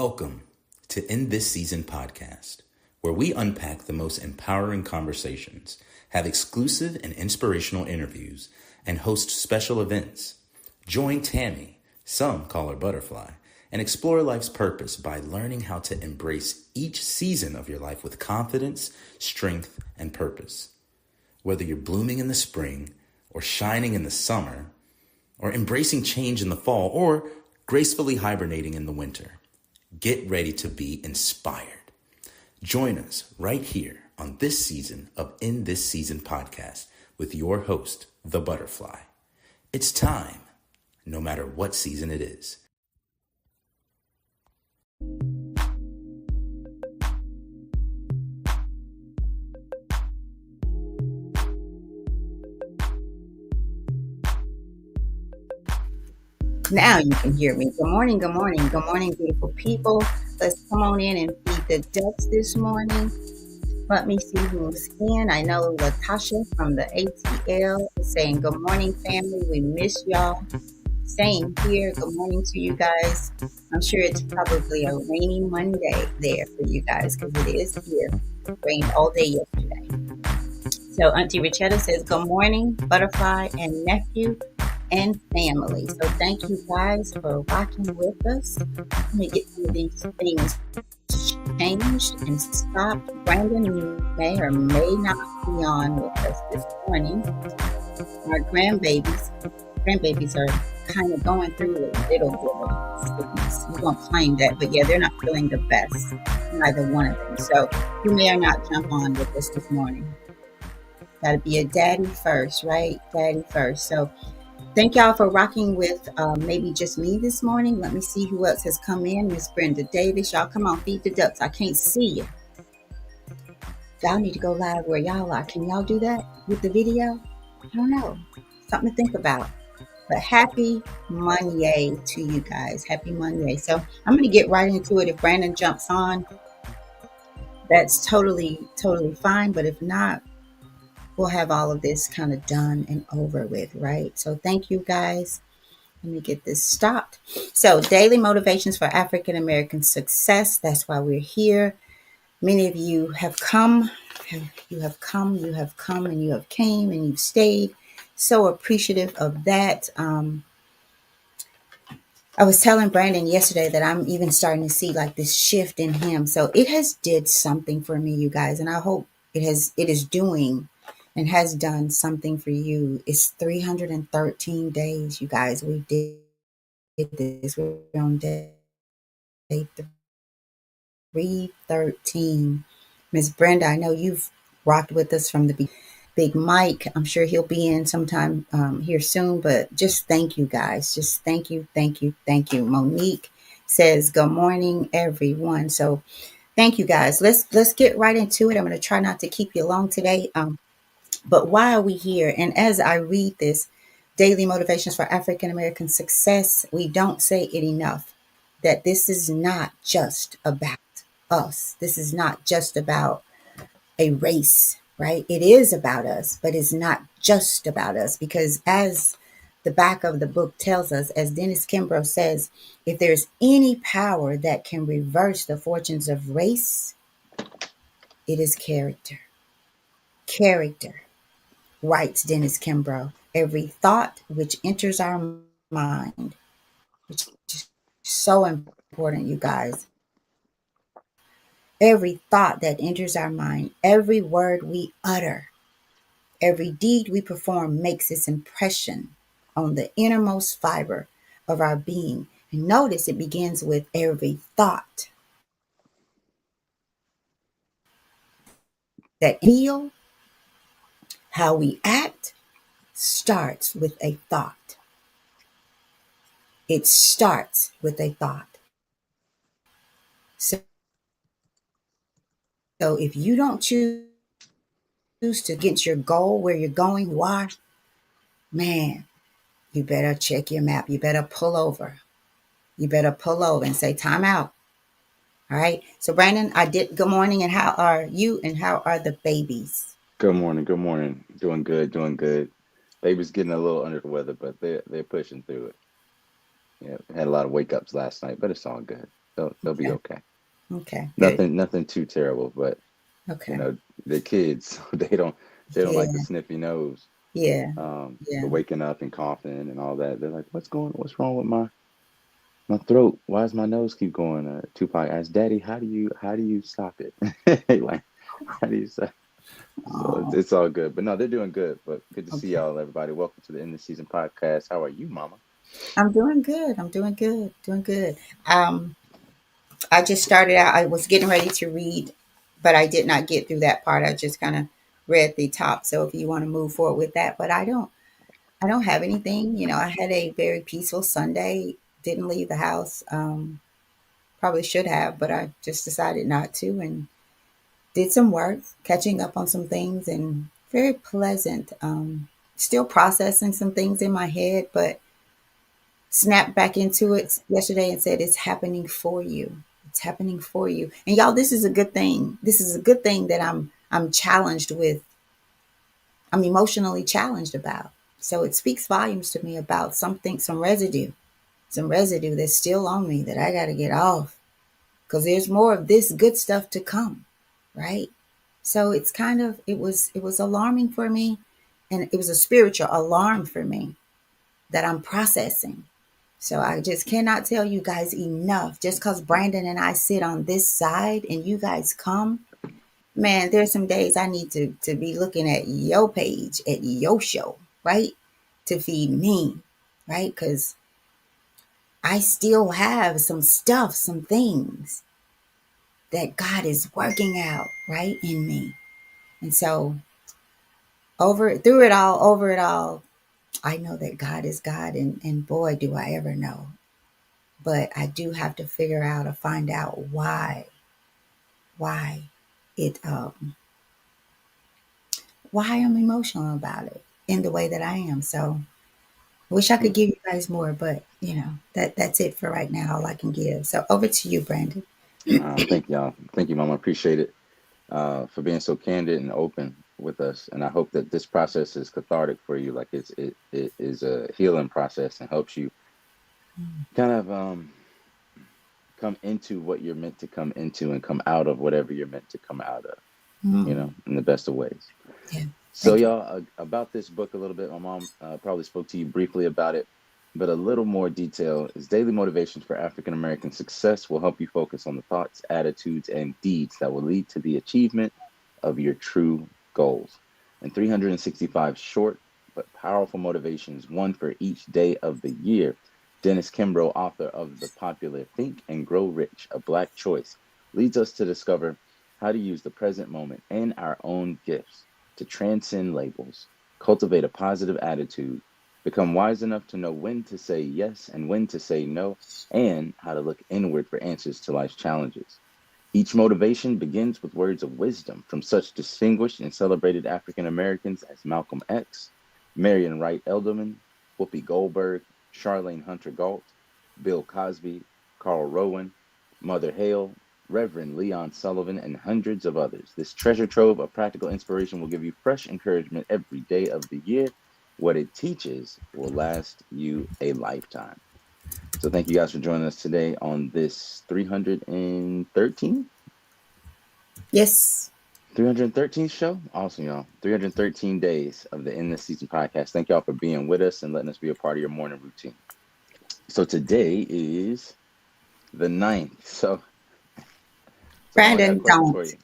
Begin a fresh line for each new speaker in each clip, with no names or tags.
Welcome to In This Season podcast, where we unpack the most empowering conversations, have exclusive and inspirational interviews, and host special events. Join Tammy, some call her Butterfly, and explore life's purpose by learning how to embrace each season of your life with confidence, strength, and purpose. Whether you're blooming in the spring, or shining in the summer, or embracing change in the fall, or gracefully hibernating in the winter, get ready to be inspired. Join us right here on this season of In This Season podcast with your host, the Butterfly. It's time, no matter what season it is.
Now you can hear me. Good morning, good morning, good morning, beautiful people. Let's come on in and feed the ducks this morning. Let me see who's in. I know Latasha from the ATL is saying, good morning, family. We miss y'all. Same here. Good morning to you guys. I'm sure it's probably a rainy Monday there for you guys because it is here. It rained all day yesterday. So Auntie Richetta says, good morning, Butterfly and nephew and family. So thank you guys for rocking with us. Let me get some of these things changed and stopped. Brandon, you may or may not be on with us this morning. Our grandbabies are kind of going through a little bit of sickness. We won't claim that, but yeah, they're not feeling the best, neither one of them. So you may or not jump on with us this morning. Got to be a daddy first, right? Daddy first. So thank y'all for rocking with maybe just me this morning. Let me see who else has come in. Miss Brenda Davis. Y'all come on, feed the ducks. I can't see you. Y'all need to go live where y'all are. Can y'all do that with the video? I don't know. Something to think about. But happy Monday to you guys. Happy Monday. So I'm going to get right into it. If Brandon jumps on, that's totally fine. But if not, we'll have all of this kind of done and over with, right? So thank you guys. Let me get this stopped. So daily motivations for African American success. That's why we're here. Many of you have come, and you have came and you've stayed. So appreciative of that. I was telling Brandon yesterday that I'm even starting to see like this shift in him. So it has did something for me, you guys. And I hope it is doing and has done something for you. It's 313 days, you guys. We did this. We're on day 313. Miss Brenda, I know you've rocked with us from the Big Mike. I'm sure he'll be in sometime here soon, but just thank you guys. Just thank you. Monique says, good morning, everyone. So thank you guys. Let's get right into it. I'm going to try not to keep you long today. But why are we here? And as I read this, Daily Motivations for African American Success, we don't say it enough that this is not just about us. This is not just about a race, right? It is about us, but it's not just about us, because as the back of the book tells us, as Dennis Kimbro says, if there's any power that can reverse the fortunes of race, it is character. Character. Writes Dennis Kimbro, every thought which enters our mind, which is so important, you guys. Every thought that enters our mind, every word we utter, every deed we perform makes its impression on the innermost fiber of our being. And notice it begins with every thought. That feel, how we act, starts with a thought. It starts with a thought. So if you don't choose to get your goal where you're going, why? Man, you better check your map. You better pull over. You better pull over and say, time out. All right. So Brandon, good morning. And how are you? And how are the babies?
Good morning. Doing good. Baby's getting a little under the weather, but they're pushing through it. Yeah, had a lot of wake ups last night, but it's all good. They'll be
Okay.
okay.
Okay. Good.
Nothing too terrible, but you
Okay.
know, the kids they don't like the
Yeah.
sniffy nose,
Yeah.
the
Yeah.
waking up and coughing and all that. They're like, what's wrong with my throat? Why does my nose keep going? Tupac asked, Daddy, how do you stop it? Like, how do you stop? So it's,
Oh,
it's all good. But no, they're doing good. But good to see
okay.
y'all, everybody. Welcome to the End of Season podcast. How are you, Mama?
I'm doing good. I'm doing good. Doing good. Um, I just started out. I was getting ready to read, but I did not get through that part. I just kind of read the top. So if you want to move forward with that, but I don't. I don't have anything. I had a very peaceful Sunday. Didn't leave the house. Probably should have, but I just decided not to, and did some work, catching up on some things, and very pleasant. Still processing some things in my head, but snapped back into it yesterday and said, "It's happening for you. It's happening for you." And y'all, this is a good thing. This is a good thing that I'm challenged with. I'm emotionally challenged about. So it speaks volumes to me about something, some residue that's still on me that I got to get off because there's more of this good stuff to come, right? So it's kind of it was alarming for me, and it was a spiritual alarm for me that I'm processing. So I just cannot tell you guys enough. Just because Brandon and I sit on this side and you guys come, man, there's some days I need to be looking at your page, at your show, right? To feed me, right? Because I still have some stuff, some things that God is working out, right, in me. And so over it all, I know that God is God, and boy, do I ever know. But I do have to figure out or find out why it why I'm emotional about it in the way that I am. So I wish I
Hmm.
could give you guys more, but that's it for right now, all I can give. So over to you, Brandon.
Thank y'all. Thank you, Mama. Appreciate it for being so candid and open with us. And I hope that this process is cathartic for you. Like it is a healing process and helps you kind of come into what you're meant to come into and come out of whatever you're meant to come out of,
Mm,
in the best of ways.
yeah,
So,
thank you.
y'all, about this book a little bit. My mom probably spoke to you briefly about it, but a little more detail is Daily Motivations for African American Success will help you focus on the thoughts, attitudes, and deeds that will lead to the achievement of your true goals. And 365 short but powerful motivations, one for each day of the year. Dennis Kimbro, author of the popular Think and Grow Rich, A Black Choice, leads us to discover how to use the present moment and our own gifts to transcend labels, cultivate a positive attitude, become wise enough to know when to say yes and when to say no, and how to look inward for answers to life's challenges. Each motivation begins with words of wisdom from such distinguished and celebrated African Americans as Malcolm X, Marion Wright Edelman, Whoopi Goldberg, Charlene Hunter Galt, Bill Cosby, Carl Rowan, Mother Hale, Reverend Leon Sullivan, and hundreds of others. This treasure trove of practical inspiration will give you fresh encouragement every day of the year. What it teaches will last you a lifetime. So thank you guys for joining us today on this 313
Yes.
313th show. Awesome, y'all. 313 days of the End of Season podcast. Thank y'all for being with us and letting us be a part of your morning routine. So today is the ninth. So Mom, I got a
Brandon,
question for you.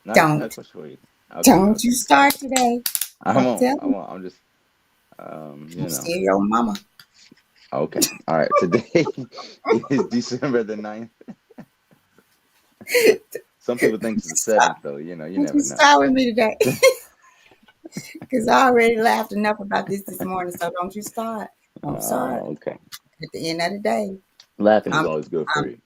No, I got a
don't,
question for you. Okay,
don't you
okay.
start today.
I
Don't
won't.
tell
I
me.
won't. I'm just,
I'm still your mama.
Okay. All right. Today is December the 9th. Some people think it's the
Stop.
7th, though. You
Don't you
never know.
start with me today. Because I already laughed enough about this morning, so don't you start. Don't start.
Okay.
At the end of the day,
Laughing is
I'm,
always good for
I'm,
you.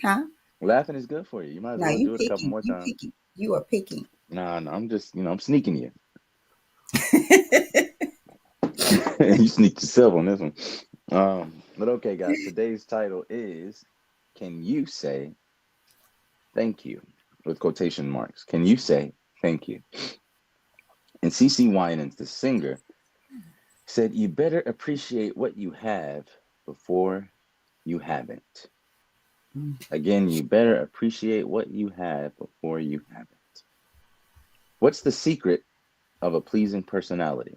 huh?
Laughing is good for you. You might as
No,
well
you
do it a couple
picking.
more
You
times.
picking. You are picking.
No, no, I'm just, I'm sneaking you. You sneaked yourself on this one. But okay, guys, today's title is Can You Say Thank You? With quotation marks. Can you say thank you? And CeCe Winans, the singer, said, You better appreciate what you have before you haven't. Again, you better appreciate what you have before you have it. What's the secret of a pleasing personality?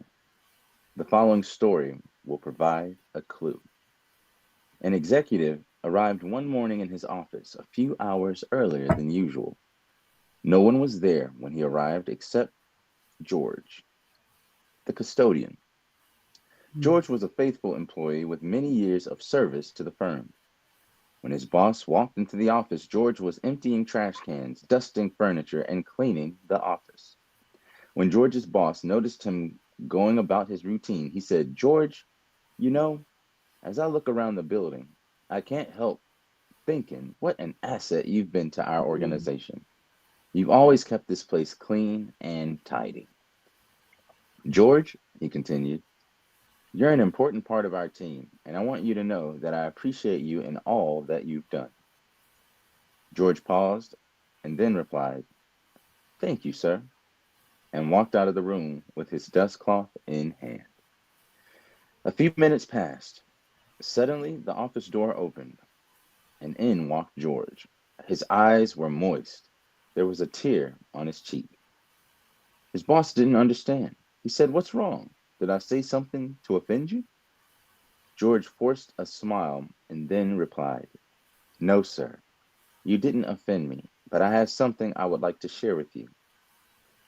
The following story will provide a clue. An executive arrived one morning in his office a few hours earlier than usual. No one was there when he arrived except George, the custodian. George was a faithful employee with many years of service to the firm. When his boss walked into the office, George was emptying trash cans, dusting furniture, and cleaning the office. When George's boss noticed him going about his routine, he said, "George, you know, as I look around the building, I can't help thinking what an asset you've been to our organization. You've always kept this place clean and tidy. George," he continued, "you're an important part of our team, and I want you to know that I appreciate you in all that you've done." George paused and then replied, "Thank you, sir," and walked out of the room with his dust cloth in hand. A few minutes passed. Suddenly, the office door opened, and in walked George. His eyes were moist. There was a tear on his cheek. His boss didn't understand. He said, "What's wrong? Did I say something to offend you?" George forced a smile and then replied, "No, sir, you didn't offend me, but I have something I would like to share with you.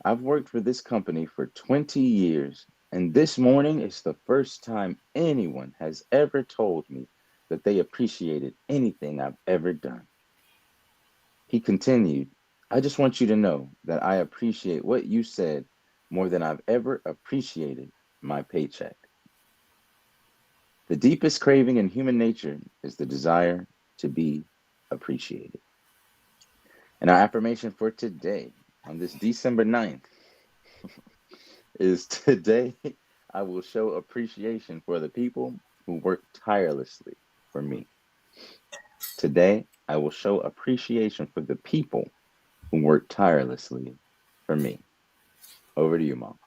I've worked for this company for 20 years, and this morning is the first time anyone has ever told me that they appreciated anything I've ever done." He continued, "I just want you to know that I appreciate what you said more than I've ever appreciated my paycheck." The deepest craving in human nature is the desire to be appreciated. And our affirmation for today, on this December 9th, is today I will show appreciation for the people who work tirelessly for me. Today I will show appreciation for the people who work tirelessly for me. Over to you, Mom.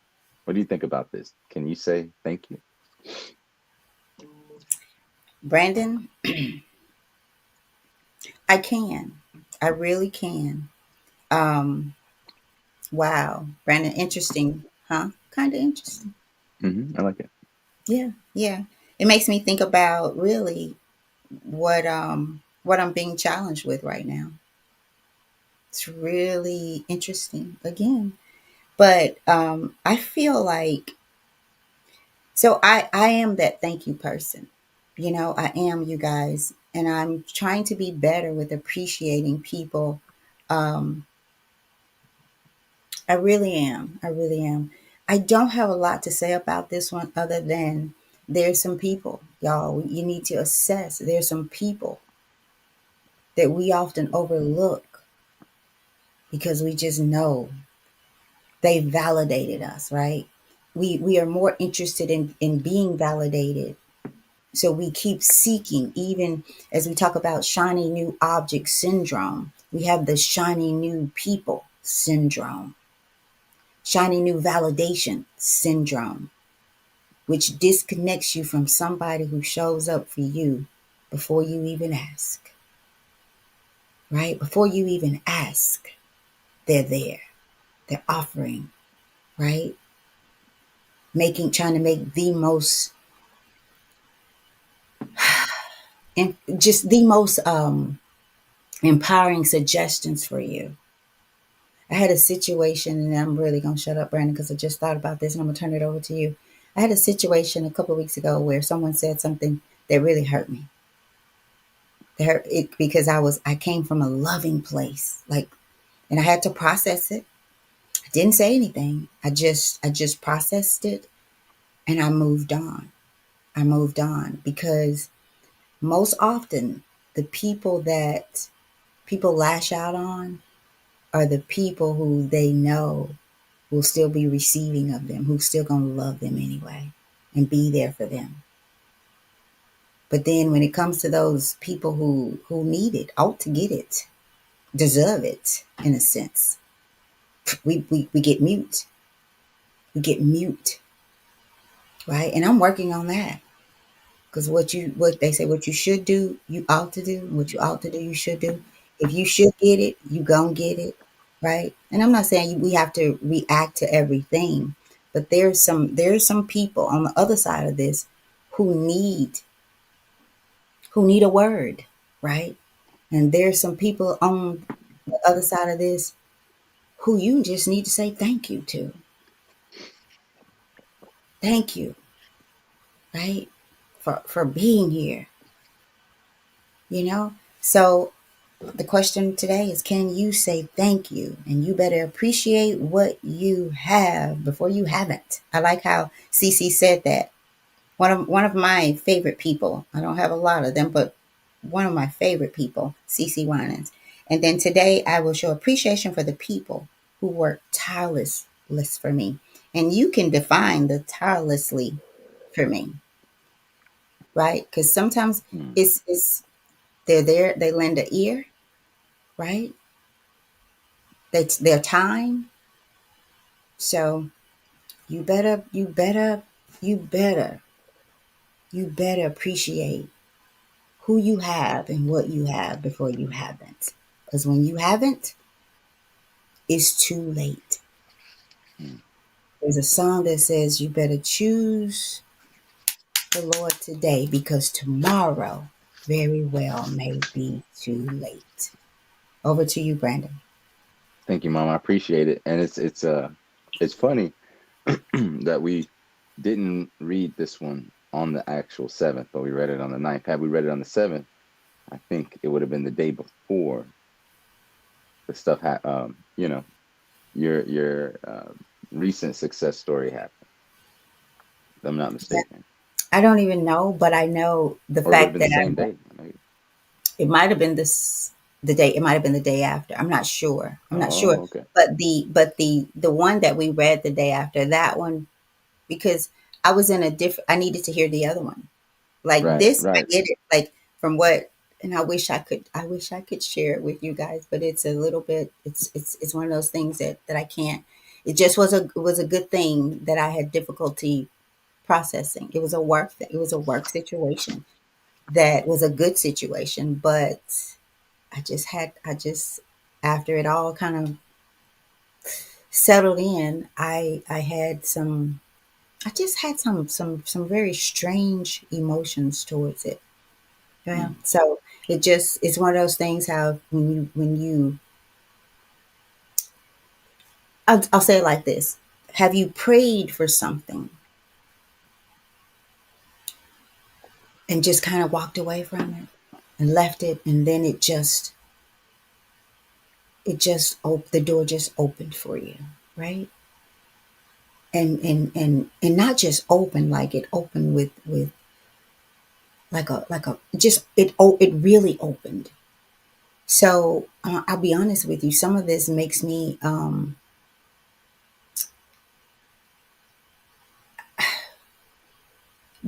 What do you think about this? Can you say thank you?
Brandon, I can. I really can. Um, wow. Brandon, interesting, huh? Kind of interesting.
I like it.
Yeah, yeah. It makes me think about really what I'm being challenged with right now. It's really interesting again. But I feel like so I am that thank you person. You know, I am, you guys, and I'm trying to be better with appreciating people. Um, I really am. I really am. I don't have a lot to say about this one other than there's some people, y'all, you need to assess. There's some people that we often overlook because we just know they validated us, right? We are more interested in being validated. So we keep seeking, even as we talk about shiny new object syndrome, we have the shiny new people syndrome, shiny new validation syndrome, which disconnects you from somebody who shows up for you before you even ask, right? Before you even ask, they're there. They're offering, right? Trying to make the most, and just the most empowering suggestions for you. I had a situation, and I'm really going to shut up, Brandon, because I just thought about this and I'm going to turn it over to you. I had a situation a couple of weeks ago where someone said something that really hurt me. They hurt it because I came from a loving place, like, and I had to process it. I didn't say anything. I just processed it and I moved on. I moved on because most often the people that people lash out on are the people who they know will still be receiving of them, who's still going to love them anyway and be there for them. But then when it comes to those people who need it, ought to get it, deserve it in a sense, we get mute. We get mute, right? And I'm working on that Because what they say, what you should do, you ought to do. What you ought to do, you should do. If you should get it, you gonna get it, right? And I'm not saying we have to react to everything, but there's some people on the other side of this who need a word, right? And there's some people on the other side of this who you just need to say thank you to. Thank you, right? For being here, you know? So the question today is, can you say thank you? And you better appreciate what you have before you haven't. I like how CC said that. One of my favorite people. I don't have a lot of them, but one of my favorite people, CC Winans. And then today I will show appreciation for the people who work tirelessly for me. And you can define the tirelessly for me, right? Because sometimes
Hmm.
it's they're there, they lend an ear, right? Their time. So you better, you better, you better, you better appreciate who you have and what you have before you haven't. Because when you haven't, it's too late.
Hmm.
There's a song that says, you better choose the Lord today because tomorrow very well may be too late. Over to you, Brandon.
Thank you, Mom. I appreciate it. And it's funny that we didn't read this one on the actual 7th, but we read it on the 9th. Had we read it on the 7th, I think it would have been the day before the stuff your recent success story happened, if I'm not mistaken.
I don't even know, but I know the
Or it would have
fact
been the
that
same day, maybe.
it might have been the day. It might have been the day after. I'm not sure. I'm not sure.
Oh, okay.
But the one that we read the day after, that one, because I was in a different. I needed to hear the other one. Like
Right,
this, I
right.
get it. Like from what, and I wish I could share it with you guys, but it's a little bit. It's one of those things that I can't. It just was a good thing that I had difficulty processing. It was a work situation that was a good situation, but I just after it all kind of settled in, I had some I just had some very strange emotions towards it. Yeah.
Hmm.
So it's one of those things how when you I'll say it like this. Have you prayed for something and just kind of walked away from it and left it, and then the door just opened for you, right? And not just open, like it opened with like a just it really opened. So I'll be honest with you, some of this makes me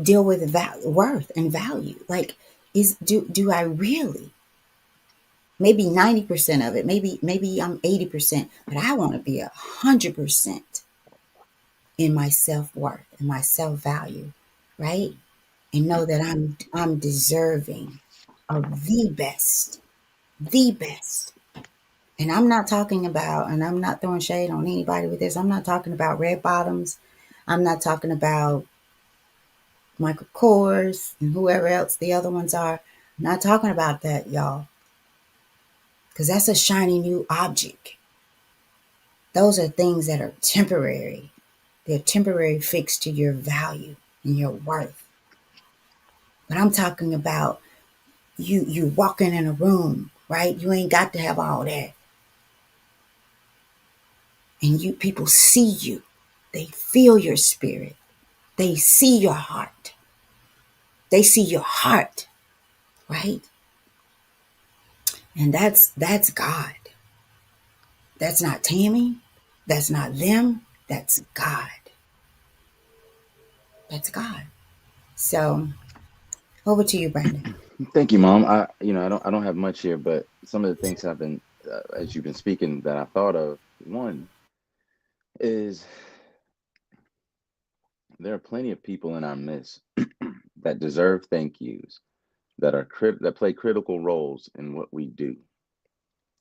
deal with worth and value. Like, do I really? Maybe 90% of it, maybe I'm 80%, but I want to be 100% in my self-worth and my self-value, right? And know that I'm deserving of the best. And I'm not talking about, and I'm not throwing shade on anybody with this. I'm not talking about red bottoms. I'm not talking about Michael Kors and whoever else the other ones are. I'm not talking about that, y'all, because that's a shiny new object. Those are things that are temporary. They're temporary fixed to your value and your worth. But I'm talking about you walking in a room, right? You ain't got to have all that. And you people see you. They feel your spirit. They see your heart. They see your heart, right? And that's God. That's not Tammy. That's not them. That's God. That's God. So over to you, Brandon.
Thank you, Mom. I don't have much here, but some of the things I've been as you've been speaking that I thought of. One is there are plenty of people in our midst that deserve thank yous, that are that play critical roles in what we do,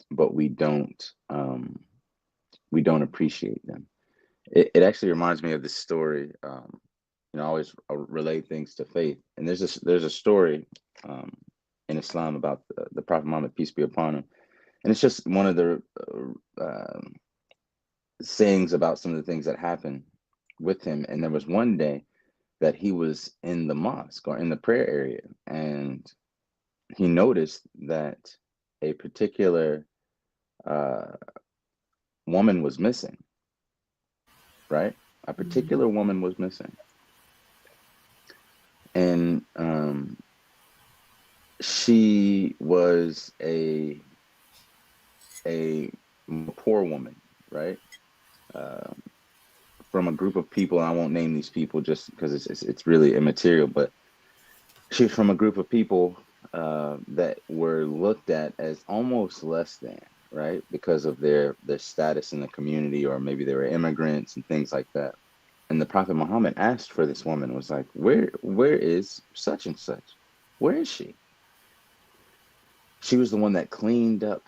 but we don't appreciate them. It actually reminds me of this story. I always relate things to faith, and there's a story um, in Islam about the Prophet Muhammad, peace be upon him, and it's just one of the sayings about some of the things that happened with him. And there was one day that he was in the mosque or in the prayer area, and he noticed that a particular uh, woman was missing. Right, a particular woman was missing, and she was a poor woman, right? Um, from a group of people, and I won't name these people just because it's really immaterial, but she's from a group of people that were looked at as almost less than, right, because of their status in the community, or maybe they were immigrants and things like that. And the Prophet Muhammad asked for this woman, was like, where is such and such? Where is she? She was the one that cleaned up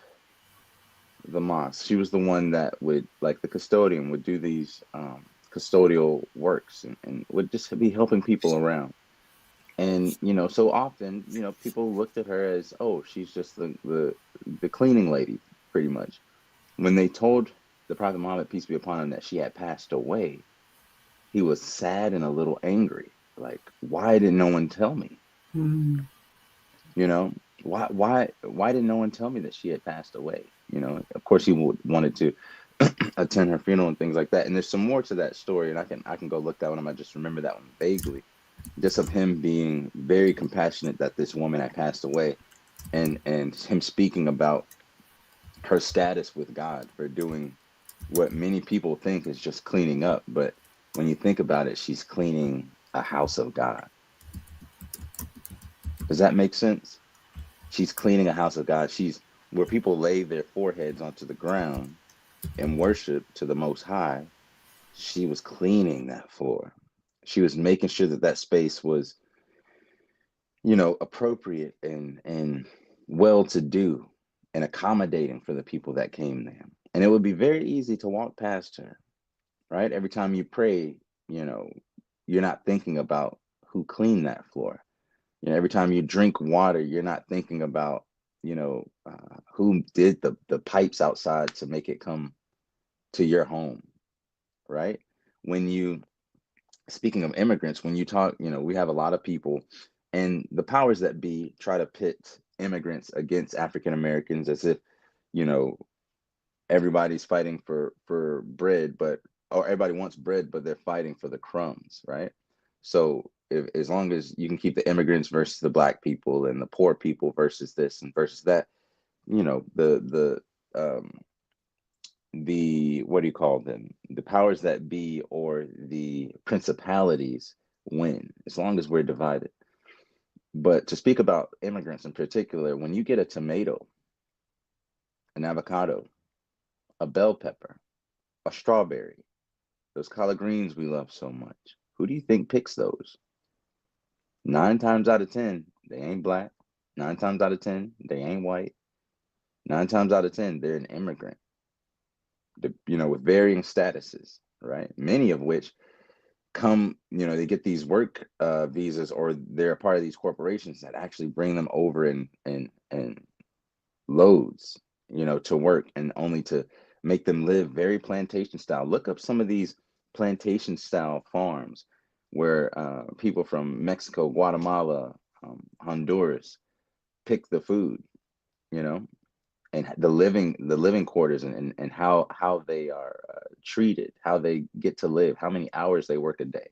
the mosque. She was the one that would, like the custodian, would do these custodial works, and would just be helping people around. And so often, people looked at her as, oh, she's just the cleaning lady, pretty much. When they told the Prophet Muhammad, peace be upon him, that she had passed away, he was sad and a little angry. Like, why did no one tell me?
Mm.
You know, why did no one tell me that she had passed away? Of course he wanted to attend her funeral and things like that. And there's some more to that story, and I can go look that one up. I just remember that one vaguely, just of him being very compassionate that this woman had passed away, and him speaking about her status with God for doing what many people think is just cleaning up. But when you think about it, she's cleaning a house of God. Does that make sense? She's cleaning a house of God. She's where people lay their foreheads onto the ground and worship to the Most High. She was cleaning that floor. She was making sure that that space was, appropriate and well to do and accommodating for the people that came there. And it would be very easy to walk past her, right? Every time you pray, you know, you're not thinking about who cleaned that floor. Every time you drink water, you're not thinking about, who did the pipes outside to make it come to your home, right? When you, speaking of immigrants, when you talk, we have a lot of people, and the powers that be try to pit immigrants against African Americans as if, you know, everybody's fighting for bread, or everybody wants bread, but they're fighting for the crumbs, right? So as long as you can keep the immigrants versus the black people and the poor people versus this and versus that, the what do you call them? The powers that be or the principalities win as long as we're divided. But to speak about immigrants in particular, when you get a tomato, an avocado, a bell pepper, a strawberry, those collard greens we love so much, who do you think picks those? 9 times out of 10, they ain't black. 9 times out of 10, they ain't white. 9 times out of 10, they're an immigrant, with varying statuses, right? Many of which come, they get these work visas, or they're a part of these corporations that actually bring them over in loads, to work, and only to make them live very plantation style. Look up some of these plantation style farms where people from Mexico, Guatemala, Honduras pick the food, you know, and the living quarters, and how they are treated, how they get to live, how many hours they work a day.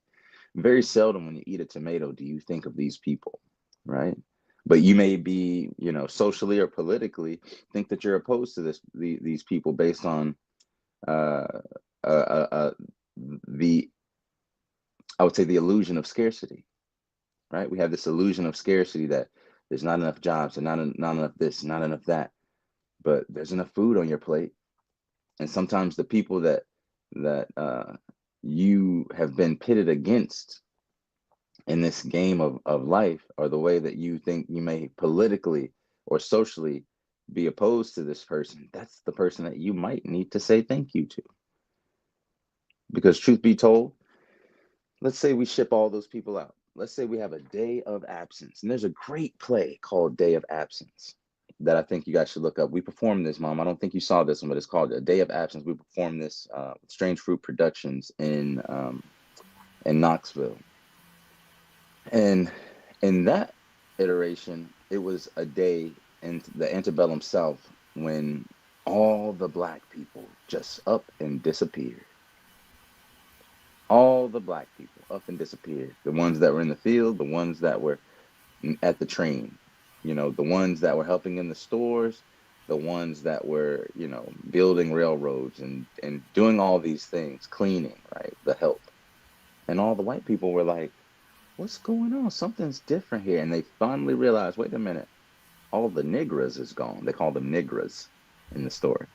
Very seldom when you eat a tomato do you think of these people, right? But you may be, socially or politically think that you're opposed to these people based on uh, uh, uh, uh, the I would say the illusion of scarcity, right? We have this illusion of scarcity that there's not enough jobs and not enough this, not enough that, but there's enough food on your plate. And sometimes the people that you have been pitted against in this game of life, or the way that you think you may politically or socially be opposed to this person, that's the person that you might need to say thank you to. Because truth be told, let's say we ship all those people out. Let's say we have a day of absence. And there's a great play called Day of Absence that I think you guys should look up. We performed this, Mom. I don't think you saw this one, but it's called A Day of Absence. We performed this with Strange Fruit Productions in Knoxville. And in that iteration, it was a day in the antebellum South when all the Black people just up and disappeared. All the Black people up and disappeared. The ones that were in the field, the ones that were at the train, the ones that were helping in the stores, the ones that were, building railroads and doing all these things, cleaning, right? The help. And all the white people were like, what's going on? Something's different here. And they finally realized, wait a minute, all the nigras is gone. They call them nigras in the story.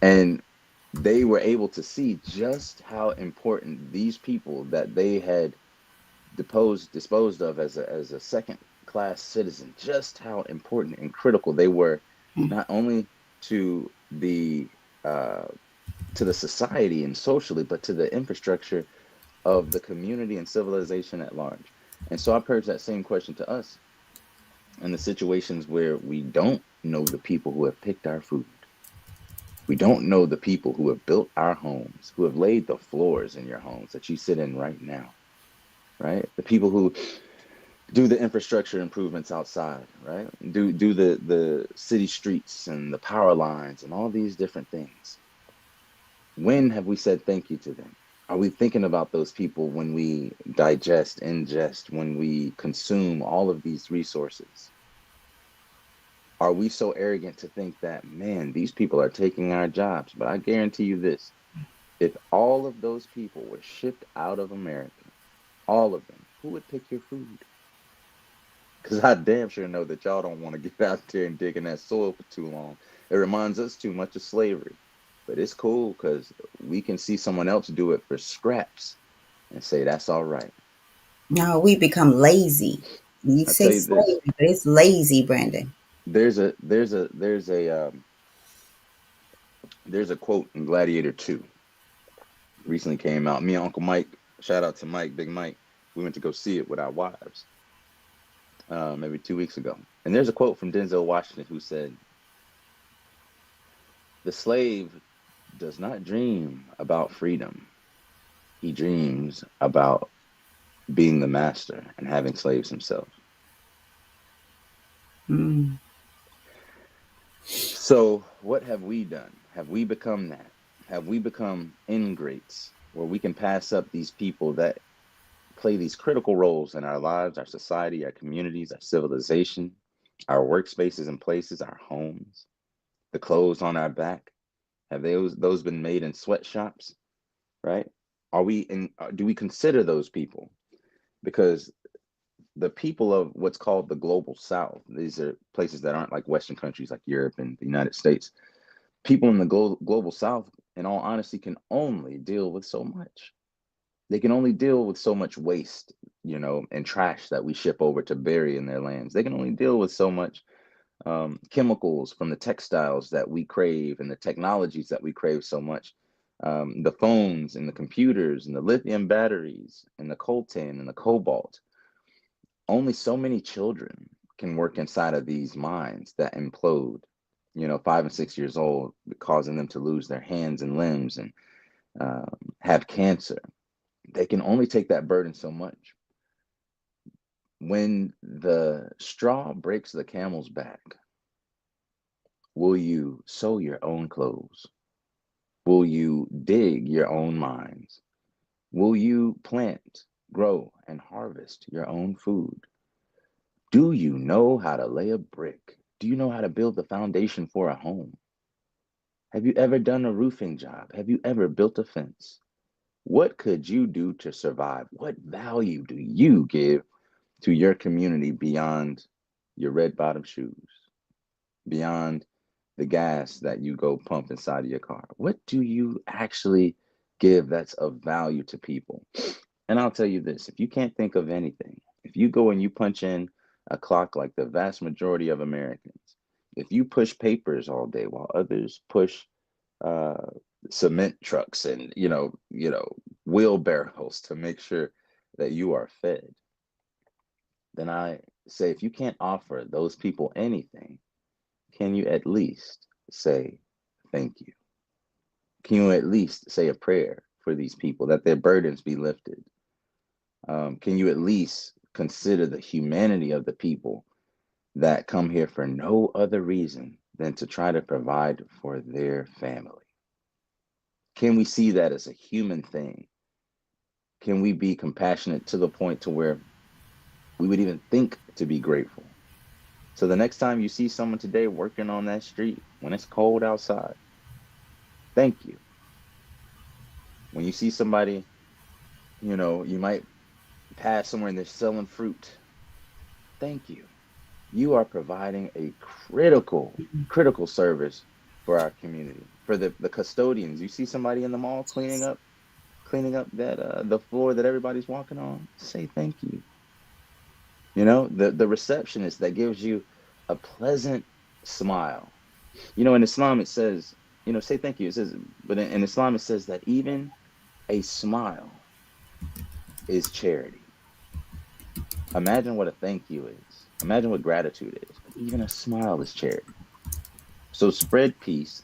And they were able to see just how important these people that they had disposed of as a second class citizen, just how important and critical they were, not only to the society and socially, but to the infrastructure of the community and civilization at large. And so I purge that same question to us in the situations where we don't know the people who have picked our food. We don't know the people who have built our homes, who have laid the floors in your homes that you sit in right now, right? The people who do the infrastructure improvements outside, right? Do the city streets and the power lines and all these different things. When have we said thank you to them? Are we thinking about those people when we ingest, when we consume all of these resources? Are we so arrogant to think that, man, these people are taking our jobs? But I guarantee you this, if all of those people were shipped out of America, all of them, who would pick your food? Because I damn sure know that y'all don't want to get out there and dig in that soil for too long. It reminds us too much of slavery. But it's cool because we can see someone else do it for scraps and say that's all right.
No, we become lazy. You
I
say
tell you this,
slavery, but it's lazy, Brandon.
there's a quote in Gladiator 2 recently came out. Me and Uncle Mike, shout out to Mike, Big Mike, we went to go see it with our wives maybe 2 weeks ago. And there's a quote from Denzel Washington who said, the slave does not dream about freedom. He dreams about being the master and having slaves himself.
Mm.
So what have we done? Have we become that? Have we become ingrates where we can pass up these people that play these critical roles in our lives, our society, our communities, our civilization, our workspaces and places, our homes, the clothes on our back? Have those been made in sweatshops, right? Do we consider those people? Because the people of what's called the global South, these are places that aren't like Western countries like Europe and the United States. People in the global South, in all honesty, can only deal with so much. They can only deal with so much waste, and trash that we ship over to bury in their lands. They can only deal with so much chemicals from the textiles that we crave and the technologies that we crave so much. The phones and the computers and the lithium batteries and the coltan and the cobalt. Only so many children can work inside of these mines that implode, 5 and 6 years old, causing them to lose their hands and limbs and have cancer. They can only take that burden so much. When the straw breaks the camel's back, will you sew your own clothes? Will you dig your own mines? Will you plant, grow, and harvest your own food? Do you know how to lay a brick? Do you know how to build the foundation for a home? Have you ever done a roofing job? Have you ever built a fence? What could you do to survive? What value do you give to your community beyond your red bottom shoes, beyond the gas that you go pump inside of your car? What do you actually give that's of value to people? And I'll tell you this, if you can't think of anything, if you go and you punch in a clock like the vast majority of Americans, if you push papers all day while others push uh, cement trucks and wheelbarrows to make sure that you are fed, then I say if you can't offer those people anything, can you at least say thank you? Can you at least say a prayer for these people that their burdens be lifted? Can you at least consider the humanity of the people that come here for no other reason than to try to provide for their family? Can we see that as a human thing? Can we be compassionate to the point to where we would even think to be grateful? So the next time you see someone today working on that street when it's cold outside, thank you. When you see somebody, you might pass somewhere and they're selling fruit, thank you. You are providing a critical service for our community. For the custodians, you see somebody in the mall cleaning up that the floor that everybody's walking on, say thank you. The receptionist that gives you a pleasant smile. In Islam it says, say thank you. It says, but in Islam it says that even a smile is charity. Imagine what a thank you is. Imagine what gratitude is. But even a smile is charity. So spread peace,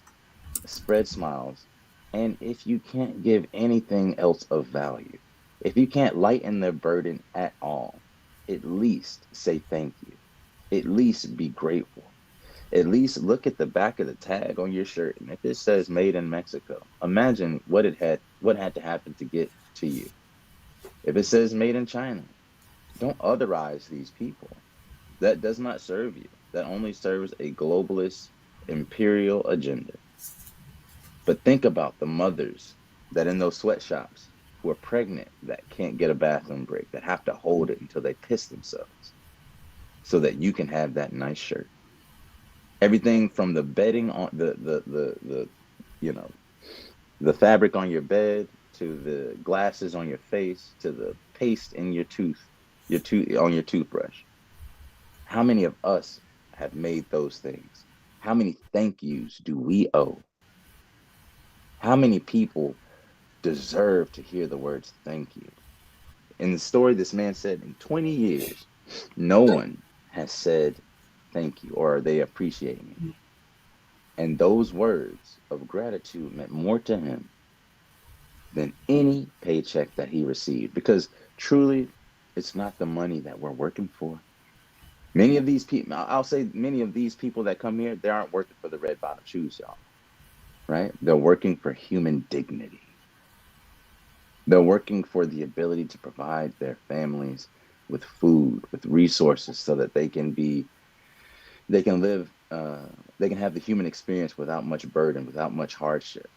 spread smiles, and if you can't give anything else of value, if you can't lighten their burden at all, at least say thank you. At least be grateful. At least look at the back of the tag on your shirt, and if it says made in Mexico, imagine what had to happen to get to you. If it says made in China, don't otherize these people. That does not serve you. That only serves a globalist imperial agenda. But think about the mothers that in those sweatshops who are pregnant that can't get a bathroom break, that have to hold it until they piss themselves so that you can have that nice shirt. Everything from the bedding on the you know the fabric on your bed to the glasses on your face to the paste in your tooth on your toothbrush. How many of us have made those things? How many thank yous do we owe? How many people deserve to hear the words thank you? In the story, this man said in 20 years, no one has said thank you or they appreciate me. And those words of gratitude meant more to him than any paycheck that he received because truly, it's not the money that we're working for. Many of these people, I'll say many of these people that come here, they aren't working for the red bottom shoes, y'all, right? They're working for human dignity. They're working for the ability to provide their families with food, with resources so that they can live, they can have the human experience without much burden, without much hardship.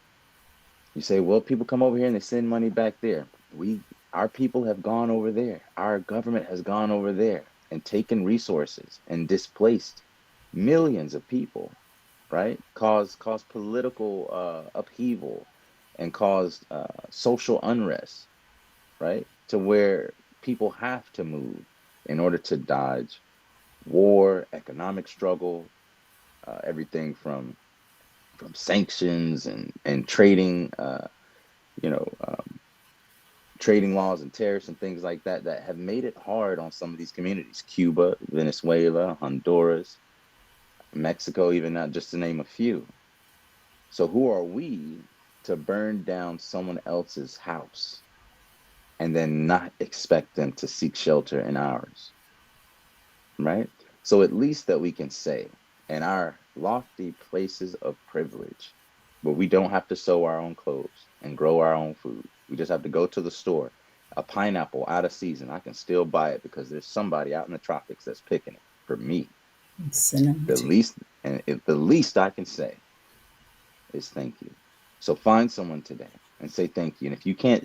You say, well, people come over here and they send money back there. Our people have gone over there. Our government has gone over there and taken resources and displaced millions of people, right? Caused political upheaval and caused social unrest, right? To where people have to move in order to dodge war, economic struggle, everything from sanctions and you know, um, trading laws and tariffs and things like that that have made it hard on some of these communities. Cuba, Venezuela, Honduras, Mexico, even not just to name a few. So who are we to burn down someone else's house and then not expect them to seek shelter in ours, right? So at least that we can say in our lofty places of privilege, but we don't have to sew our own clothes and grow our own food. We just have to go to the store. A pineapple out of season, I can still buy it because there's somebody out in the tropics that's picking it for me. The least, and if the least I can say is thank you. So find someone today and say thank you. And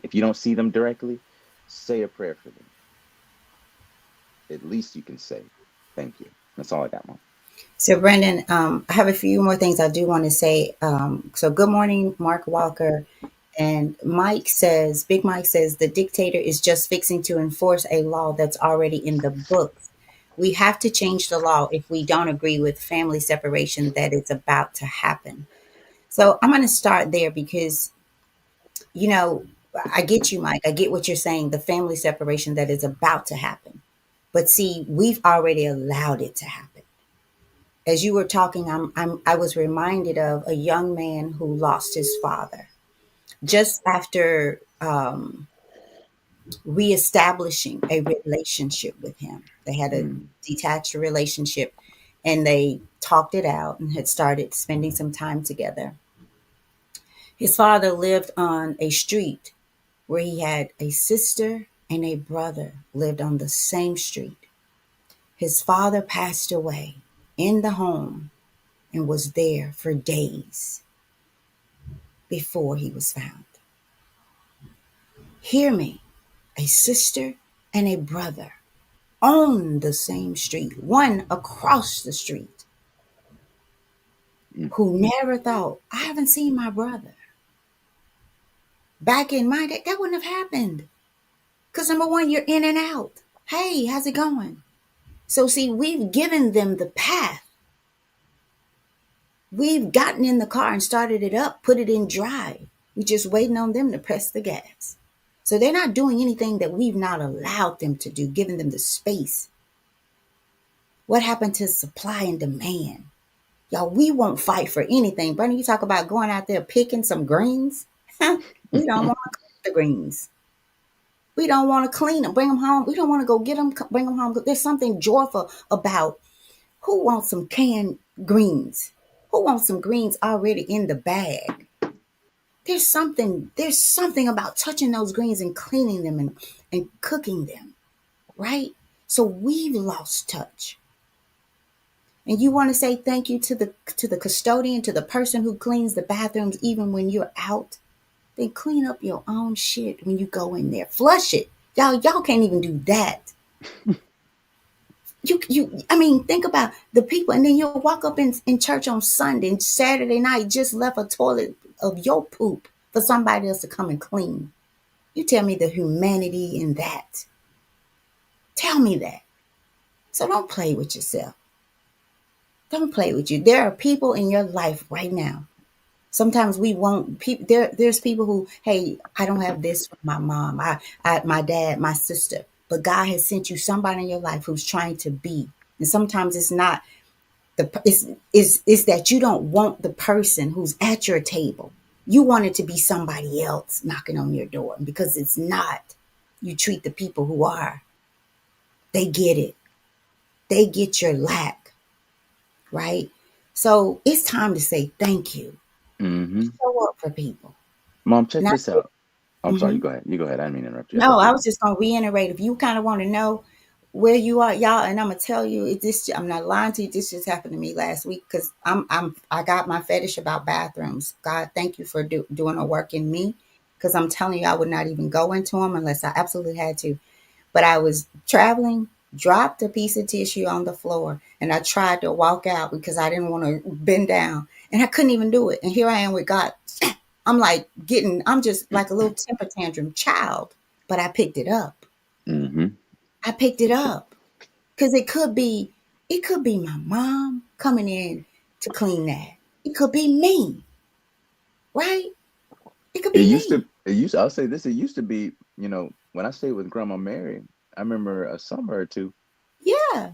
if you don't see them directly, say a prayer for them. At least you can say thank you. That's all I got, Mom.
So, Brendan, I have a few more things I do want to say. So, good morning, Mark Walker. And Big Mike says, the dictator is just fixing to enforce a law that's already in the books. We have to change the law if we don't agree with family separation that is about to happen. So I'm going to start there because, you know, I get you, Mike. I get what you're saying, the family separation that is about to happen. But see, we've already allowed it to happen. As you were talking, I was reminded of a young man who lost his father just after reestablishing a relationship with him. They had a
Mm,
detached relationship and they talked it out and had started spending some time together. His father lived on a street where he had a sister and a brother lived on the same street. His father passed away in the home and was there for days before he was found. Hear me, a sister and a brother on the same street, one across the street,
mm,
who never thought, I haven't seen my brother. Back in my day, that wouldn't have happened. Because number one, you're in and out. Hey, how's it going? So, see, we've given them the path. We've gotten in the car and started it up, put it in drive. We're just waiting on them to press the gas. So they're not doing anything that we've not allowed them to do, giving them the space. What happened to supply and demand? Y'all, we won't fight for anything. Bernie, you talk about going out there picking some greens. We don't want to cook the greens. We don't want to clean them, bring them home. We don't want to go get them, bring them home. There's something joyful about who wants some canned greens? Who wants some greens already in the bag? There's something about touching those greens and cleaning them and cooking them, right? So we've lost touch. And you want to say thank you to the custodian, to the person who cleans the bathrooms even when you're out, then clean up your own shit when you go in there. Flush it. Y'all can't even do that. I mean, think about the people, and then you'll walk up in church on Sunday and Saturday night, just left a toilet of your poop for somebody else to come and clean. You tell me the humanity in that. Tell me that. So don't play with yourself. Don't play with you. There are people in your life right now. Sometimes we won't. There's people who, hey, I don't have this from my mom, my dad, my sister, but God has sent you somebody in your life who's trying to be. And sometimes it's not it's that you don't want the person who's at your table. You want it to be somebody else knocking on your door, and because it's not. You treat the people who are. They get it. They get your lack, right? So it's time to say thank you.
mm-hmm.
Show up for people.
Mom, check
Not.
this out. I'm sorry.
Mm-hmm.
You go ahead. You go ahead. I didn't mean to interrupt you. I
No,
thought you
I
were
was just gonna reiterate. If you kind of want to know where you are, y'all, and I'm gonna tell you, I'm not lying to you. This just happened to me last week because I got my fetish about bathrooms. God, thank you for doing a work in me, because I'm telling you, I would not even go into them unless I absolutely had to. But I was traveling, dropped a piece of tissue on the floor, and I tried to walk out because I didn't want to bend down, and I couldn't even do it. And here I am with God. I'm just like a little temper tantrum child, but I picked it up.
Mm-hmm.
I picked it up because it could be my mom coming in to clean that. It could be me, right? It could
It
be
used
me.
to. It used. I'll say this. It used to be. When I stayed with Grandma Mary, I remember a summer or two.
Yeah,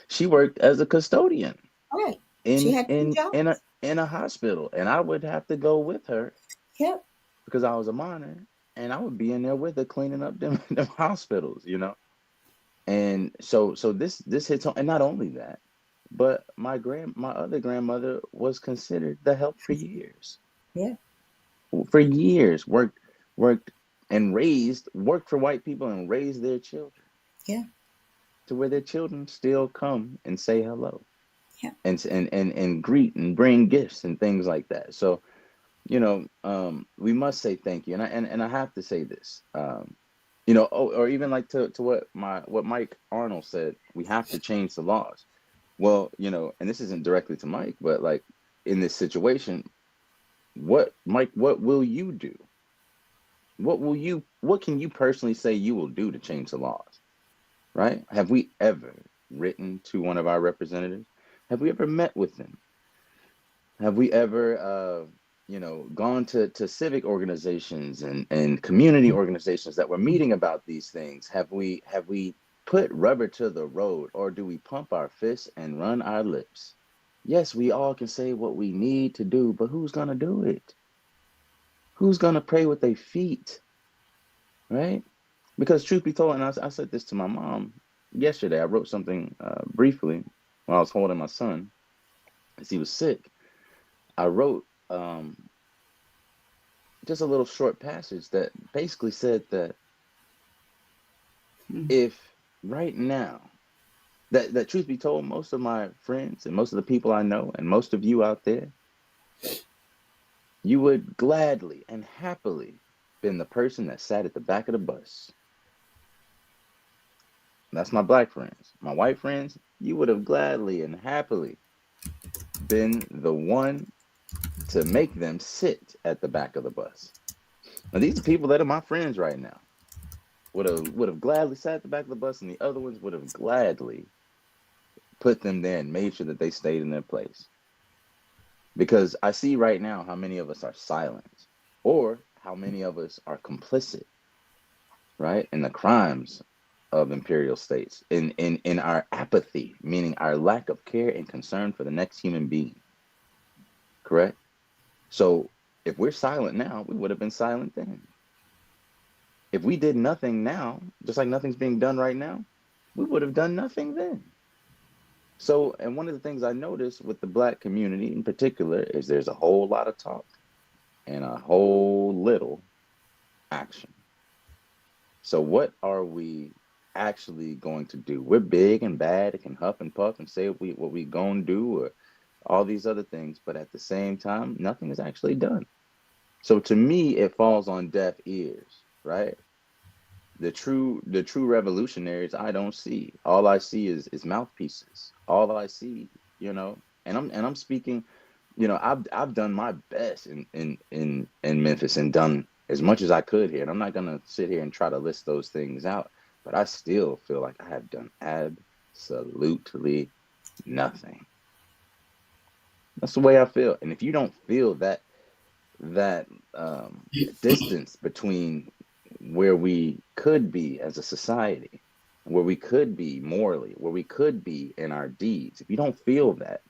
She worked as a custodian
right. She
in
had two
in in a
jobs.
in a hospital, and I would have to go with her
Yep.
because I was a minor, and I would be in there with her cleaning up them hospitals. And so this hits home, and not only that, but my other grandmother was considered the help for years.
Yeah.
For years, worked and worked for white people and raised their children
Yeah.
to where their children still come and say hello
Yeah.
and greet and bring gifts and things like that. So we must say thank you, and I have to say this. Or even like to what Mike Arnold said, we have to change the laws. Well, and this isn't directly to Mike, but like in this situation, what Mike, what will you do? What can you personally say you will do to change the laws? Right? Have we ever written to one of our representatives? Have we ever met with them? Have we ever gone to civic organizations and community organizations that were meeting about these things? Have we put rubber to the road, or do we pump our fists and run our lips? Yes, we all can say what we need to do, but who's gonna do it? Who's gonna pray with their feet? Right? Because truth be told, and I said this to my mom yesterday. I wrote something briefly while I was holding my son as he was sick. I wrote just a little short passage that basically said that if right now, that truth be told, most of my friends and most of the people I know and most of you out there, you would gladly and happily been the person that sat at the back of the bus. That's my black friends. My white friends, you would have gladly and happily been the one to make them sit at the back of the bus. Now, these are people that are my friends right now. Would have gladly sat at the back of the bus, and the other ones would have gladly put them there and made sure that they stayed in their place. Because I see right now how many of us are silent, or how many of us are complicit, right, in the crimes of imperial states, in our apathy, meaning our lack of care and concern for the next human being. Correct? So if we're silent now, we would have been silent then. If we did nothing now, just like nothing's being done right now, we would have done nothing then. So, and one of the things I noticed with the black community in particular is there's a whole lot of talk and a whole little action. So, what are we actually going to do? We're big and bad and can huff and puff and say what we gonna do, or all these other things, but at the same time, nothing is actually done. So to me, it falls on deaf ears, right? The true revolutionaries I don't see. All I see is mouthpieces. All I see, and I'm speaking, I've done my best in Memphis and done as much as I could here. And I'm not gonna sit here and try to list those things out, but I still feel like I have done absolutely nothing. That's the way I feel. And if you don't feel that distance between where we could be as a society, where we could be morally, where we could be in our deeds, if you don't feel that,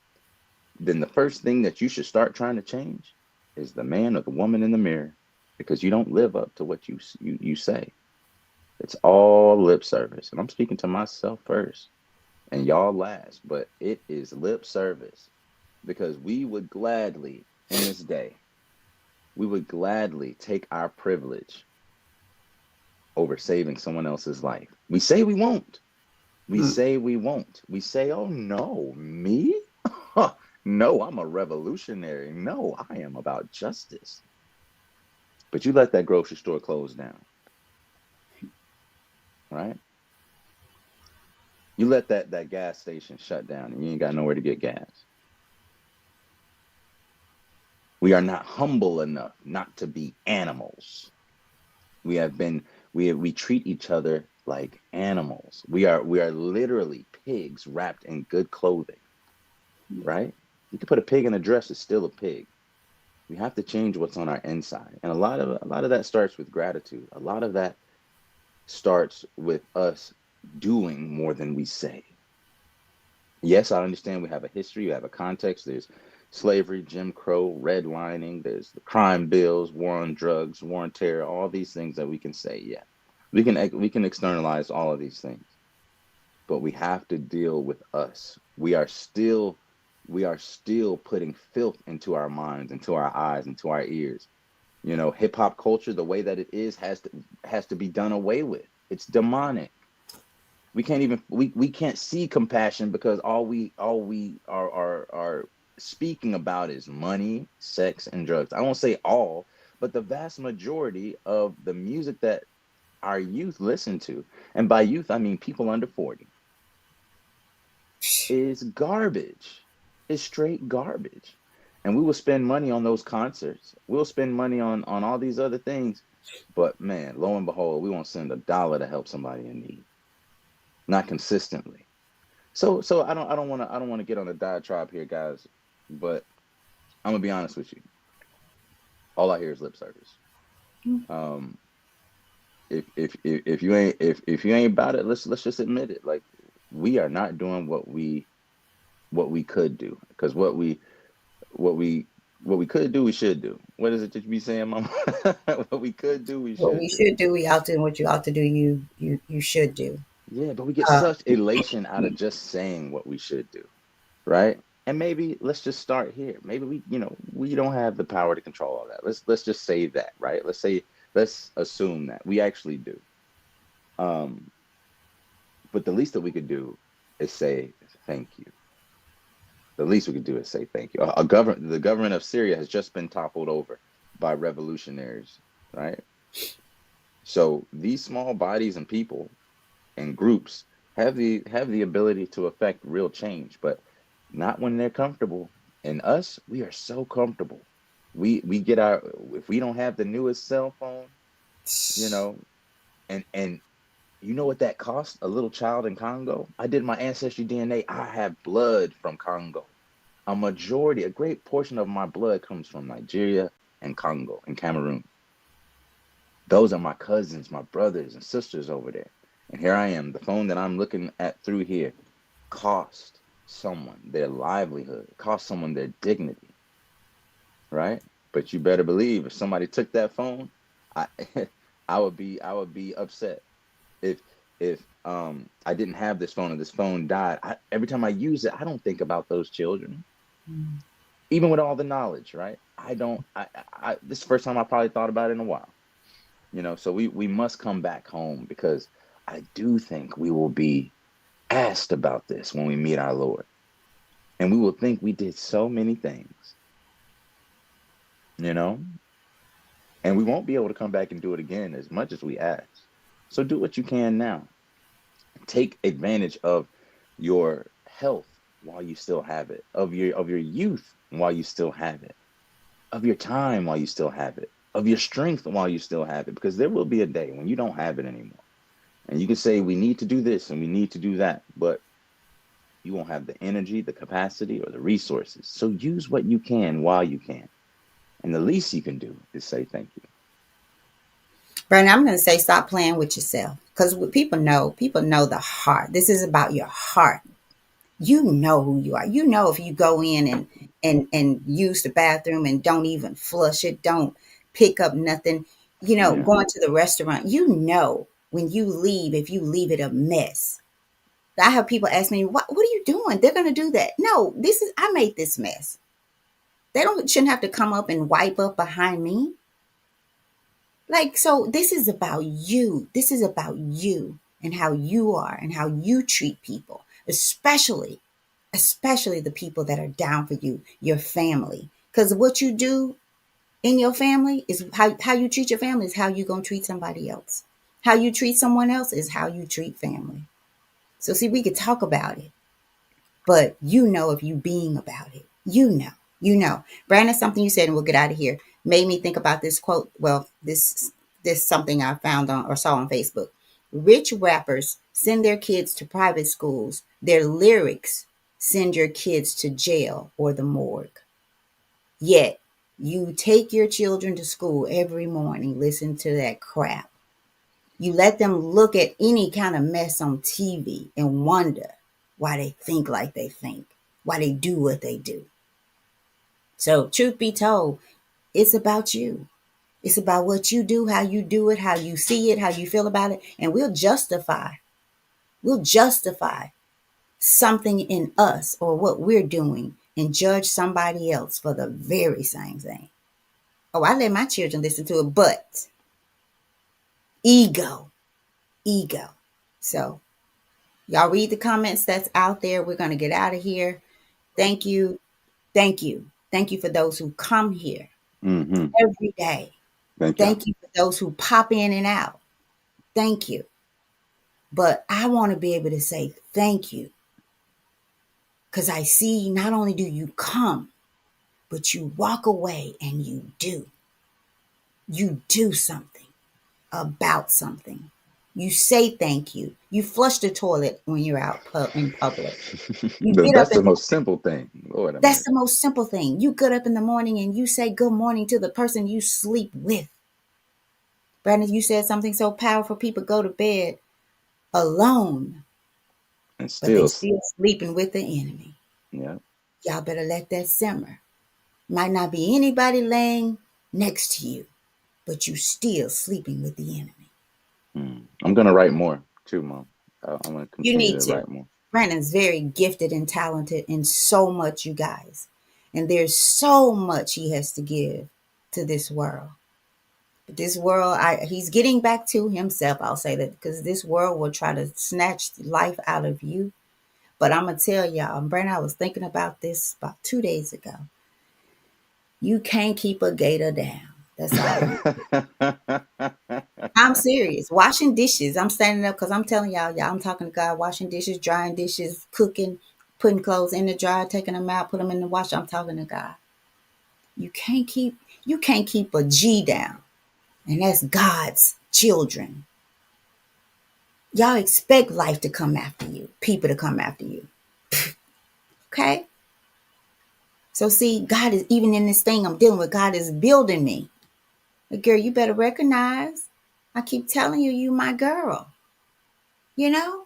then the first thing that you should start trying to change is the man or the woman in the mirror, because you don't live up to what you say. It's all lip service, and I'm speaking to myself first, and y'all last, but it is lip service, because we would gladly in this day, we would gladly take our privilege over saving someone else's life. We say we won't. We say we won't. We say, oh no, me? No, I'm a revolutionary. No, I am about justice. But you let that grocery store close down, right? You let that gas station shut down and you ain't got nowhere to get gas. We are not humble enough not to be animals. We treat each other like animals. We are literally pigs wrapped in good clothing, right? You can put a pig in a dress, it's still a pig. We have to change what's on our inside. And a lot of that starts with gratitude. A lot of that starts with us doing more than we say. Yes, I understand we have a history, we have a context. There's slavery, Jim Crow, redlining, there's the crime bills, war on drugs, war on terror, all these things that we can say, yeah. We can externalize all of these things. But we have to deal with us. We are still putting filth into our minds, into our eyes, into our ears. Hip hop culture, the way that it is, has to be done away with. It's demonic. We can't see compassion, because all we are speaking about is money, sex, and drugs. I won't say all, but the vast majority of the music that our youth listen to, and by youth I mean people under 40, is garbage. Is straight garbage. And we will spend money on those concerts. We'll spend money on all these other things. But man, lo and behold, we won't send $1 to help somebody in need. Not consistently. So I don't want to get on a diatribe here, guys. But I'm gonna be honest with you. All I hear is lip service. Um, if you ain't about it, let's just admit it. Like, we are not doing what we could do, because what we what we could do, we should do. What is it that you be saying, Mama? What we could do, we
What
should
we
do.
should do, we ought to, and what you ought to do, you should do.
Yeah, but we get
Uh,
such elation out of just saying what we should do, right? And maybe let's just start here. Maybe we don't have the power to control all that. Let's just say that, right? Let's assume that we actually do. Um, but the least that we could do is say thank you. The least we could do is say thank you. The government of Syria has just been toppled over by revolutionaries, right? So these small bodies and people and groups have the ability to affect real change, but not when they're comfortable. And us, we are so comfortable. We get our, if we don't have the newest cell phone, you know, and you know what that cost a little child in Congo? I did my ancestry DNA. I have blood from Congo. A great portion of my blood comes from Nigeria and Congo and Cameroon. Those are my cousins, my brothers and sisters over there. And here I am, the phone that I'm looking at through here cost someone their livelihood, cost someone their dignity, right? But you better believe if somebody took that phone, I I would be upset. If I didn't have this phone and this phone died, every time I use it, I don't think about those children, even with all the knowledge, right? I don't. This is the first time I probably thought about it in a while. So we must come back home, because I do think we will be asked about this when we meet our Lord, and we will think we did so many things, you know, and we won't be able to come back and do it again as much as we ask. So do what you can now. Take advantage of your health while you still have it, of your youth while you still have it, of your time while you still have it, of your strength while you still have it, because there will be a day when you don't have it anymore. And you can say, we need to do this and we need to do that, but you won't have the energy, the capacity, or the resources. So use what you can while you can. And the least you can do is say thank you.
Brandon, I'm going to say stop playing with yourself, because people know the heart. This is about your heart. You know who you are. You know if you go in and use the bathroom and don't even flush it, don't pick up nothing,
Yeah.
going to the restaurant, when you leave, if you leave it a mess. I have people ask me, what are you doing? They're going to do that. No, I made this mess. They shouldn't have to come up and wipe up behind me. Like, so this is about you. This is about you and how you are and how you treat people, especially the people that are down for you, your family. Because what you do in your family is how you treat your family is how you're going to treat somebody else. How you treat someone else is how you treat family. So see, we could talk about it, but if you being about it, Brandon, something you said, and we'll get out of here, made me think about this quote. Well, this something I found on or saw on Facebook. Rich rappers send their kids to private schools. Their lyrics send your kids to jail or the morgue. Yet you take your children to school every morning, listen to that crap. You let them look at any kind of mess on TV and wonder why they think like they think, why they do what they do. So, truth be told, it's about you. It's about what you do, how you do it, how you see it, how you feel about it. And we'll justify something in us or what we're doing and judge somebody else for the very same thing. Oh, I let my children listen to it, but ego. So, y'all read the comments that's out there. We're going to get out of here. Thank you. Thank you. Thank you for those who come here
Mm-hmm.
every day.
Thank you.
Thank you for those who pop in and out. Thank you. But I want to be able to say thank you, because I see not only do you come, but you walk away and you do. You do something about something. You say thank you. You flush the toilet when you're out in public. You get up
That's
in
the
the
most simple thing. Lord have
That's
mercy.
the most simple thing. You get up in the morning and you say good morning to the person you sleep with. Brandon, you said something so powerful. People go to bed alone,
And
but they
still,
still sleeping with the enemy.
yeah.
Y'all better let that simmer. Might not be anybody laying next to you, but you still sleeping with the enemy.
I'm gonna write more too, Mom. I'm gonna
You
continue
need
to
to.
write more.
Brandon's very gifted and talented in so much, you guys. And there's so much he has to give to this world. But this world, he's getting back to himself, I'll say that, because this world will try to snatch life out of you. But I'm going to tell y'all, Brandon, I was thinking about this about 2 days ago. You can't keep a gator down. That's all. I'm serious. Washing dishes. I'm standing up because I'm telling y'all, I'm talking to God, washing dishes, drying dishes, cooking, putting clothes in the dryer, taking them out, put them in the washer. I'm talking to God. You can't keep a G down. And that's God's children. Y'all expect life to come after you, people to come after you. Okay? So see, God is even in this thing I'm dealing with, God is building me. But girl, you better recognize. I keep telling you, you my girl. You know?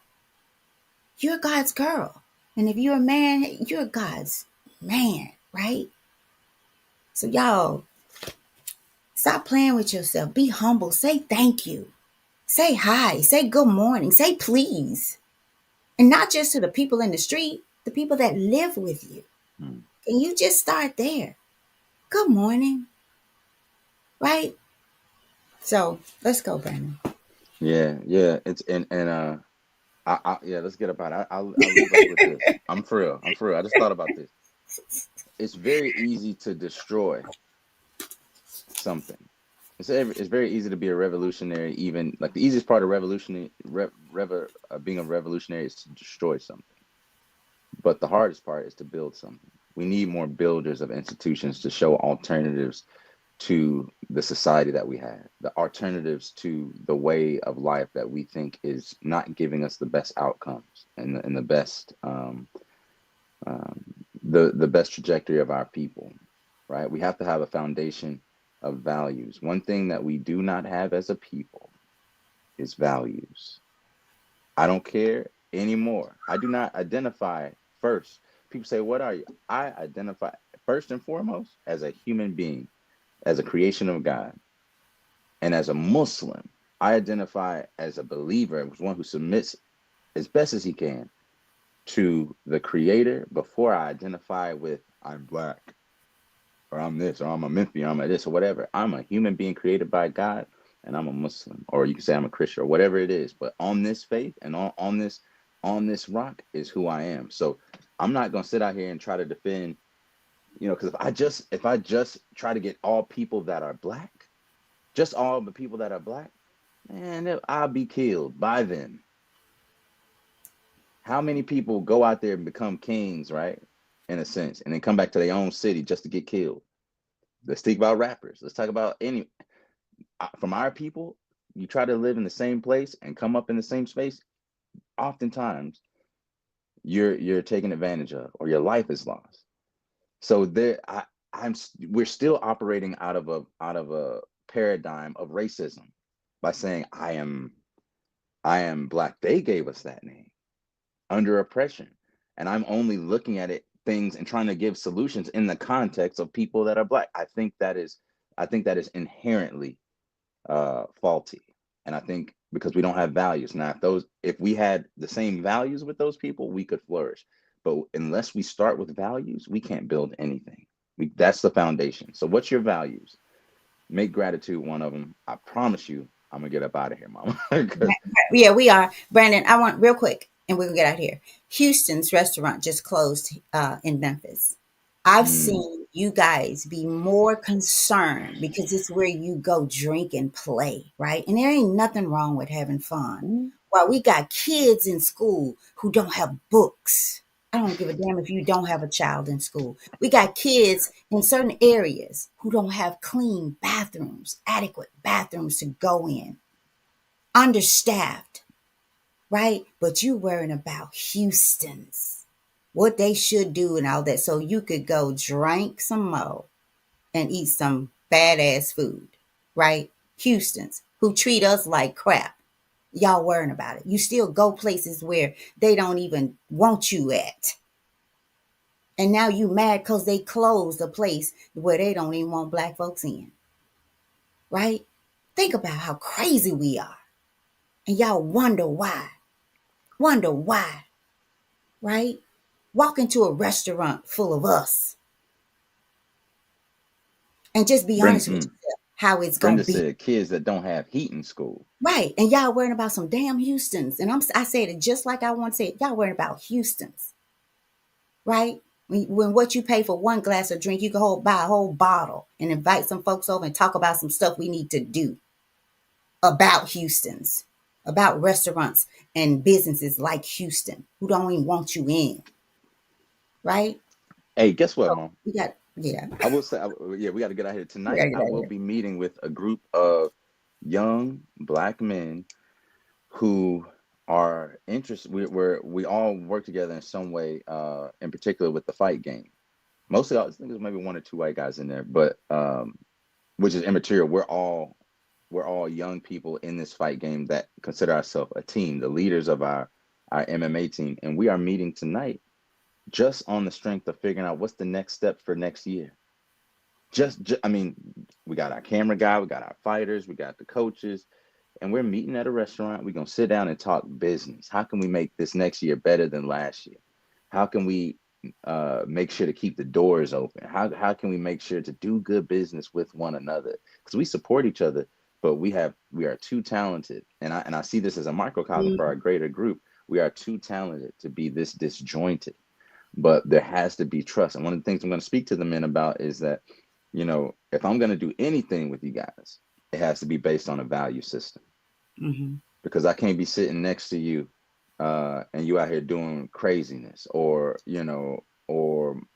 You're God's girl. And if you're a man, you're God's man, right? So y'all, stop playing with yourself. Be humble. Say thank you. Say hi. Say good morning. Say please. And not just to the people in the street, the people that live with you.
Mm.
Can you just start there? Good morning. Right? So let's go, Brandon.
Yeah. It's yeah. Let's get about it. I'll leave us with this. I'm for real. I'm for real. I just thought about this. It's very easy to destroy something. It's very easy to be a revolutionary. Even like the easiest part of being a revolutionary is to destroy something. But the hardest part is to build something. We need more builders of institutions to show alternatives to the society that we have, the alternatives to the way of life that we think is not giving us the best outcomes and the best um, the best trajectory of our people. Right? We have to have a foundation of values. One thing that we do not have as a people is values. I don't care anymore. I do not identify first. People say, "What are you?" I identify first and foremost as a human being, as a creation of God. And as a Muslim, I identify as a believer, as one who submits as best as he can to the Creator before I identify with I'm black or I'm this or I'm a Memphi or I'm a this or whatever. I'm a human being created by God and I'm a Muslim, or you can say I'm a Christian or whatever it is. But on this faith and on this rock is who I am. So I'm not gonna sit out here and try to defend, because if I just try to get all people that are black, just all the people that are black, man, I'll be killed by them. How many people go out there and become kings, right? In a sense, and then come back to their own city just to get killed? Let's think about rappers. Let's talk about from our people. You try to live in the same place and come up in the same space. Oftentimes, you're taken advantage of, or your life is lost. So we're still operating out of a paradigm of racism by saying I am black. They gave us that name under oppression. And I'm only looking at things and trying to give solutions in the context of people that are black. I think that is inherently faulty. And I think because we don't have values. Now, if we had the same values with those people, we could flourish. But unless we start with values, we can't build anything. That's the foundation. So what's your values? Make gratitude one of them. I promise you, I'm gonna get up out of here, mama.
Yeah, we are. Brandon, I want real quick, and we're going to get out of here. Houston's restaurant just closed in Memphis. I've
Mm,
seen you guys be more concerned because it's where you go drink and play, right? And there ain't nothing wrong with having fun. While we got kids in school who don't have books, I don't give a damn if you don't have a child in school. We got kids in certain areas who don't have clean bathrooms, adequate bathrooms to go in, understaffed, right? But you worrying about Houston's, what they should do and all that, so you could go drink some more and eat some badass food, right? Houston's, who treat us like crap. Y'all worrying about it. You still go places where they don't even want you at. And now you mad because they closed a place where they don't even want black folks in, right? Think about how crazy we are. And y'all wonder why. Wonder why, right? Walk into a restaurant full of us and just be honest with yourself how it's going
Brenda
to be.
said kids that don't have heat in school.
Right. And y'all worrying about some damn Houston's. And I said it just like I want to say it. Y'all worrying about Houston's, right? When what you pay for one glass of drink, you can buy a whole bottle and invite some folks over and talk about some stuff we need to do about Houston's, about restaurants and businesses like Houston who don't even want you in, right?
Hey, guess what,
So
Mom?
I
will say, we got to get out here tonight.
gotta get
I
out
will
here.
be meeting with a group of young black men who are interested. We all work together in some way, in particular with the fight game. Mostly, I think there's maybe one or two white guys in there, but which is immaterial. We're all young people in this fight game that consider ourselves a team, the leaders of our MMA team, and we are meeting tonight just on the strength of figuring out what's the next step for next year. I mean, we got our camera guy, we got our fighters, we got the coaches, and we're meeting at a restaurant. We're going to sit down and talk business. How can we make this next year better than last year? How can we make sure to keep the doors open? How can we make sure to do good business with one another? Because we support each other, but we are too talented. And I see this as a microcosm for our greater group. We are too talented to be this disjointed, but there has to be trust. And one of the things I'm going to speak to the men about is that, if I'm going to do anything with you guys, it has to be based on a value system.
Mm-hmm.
Because I can't be sitting next to you and you out here doing craziness or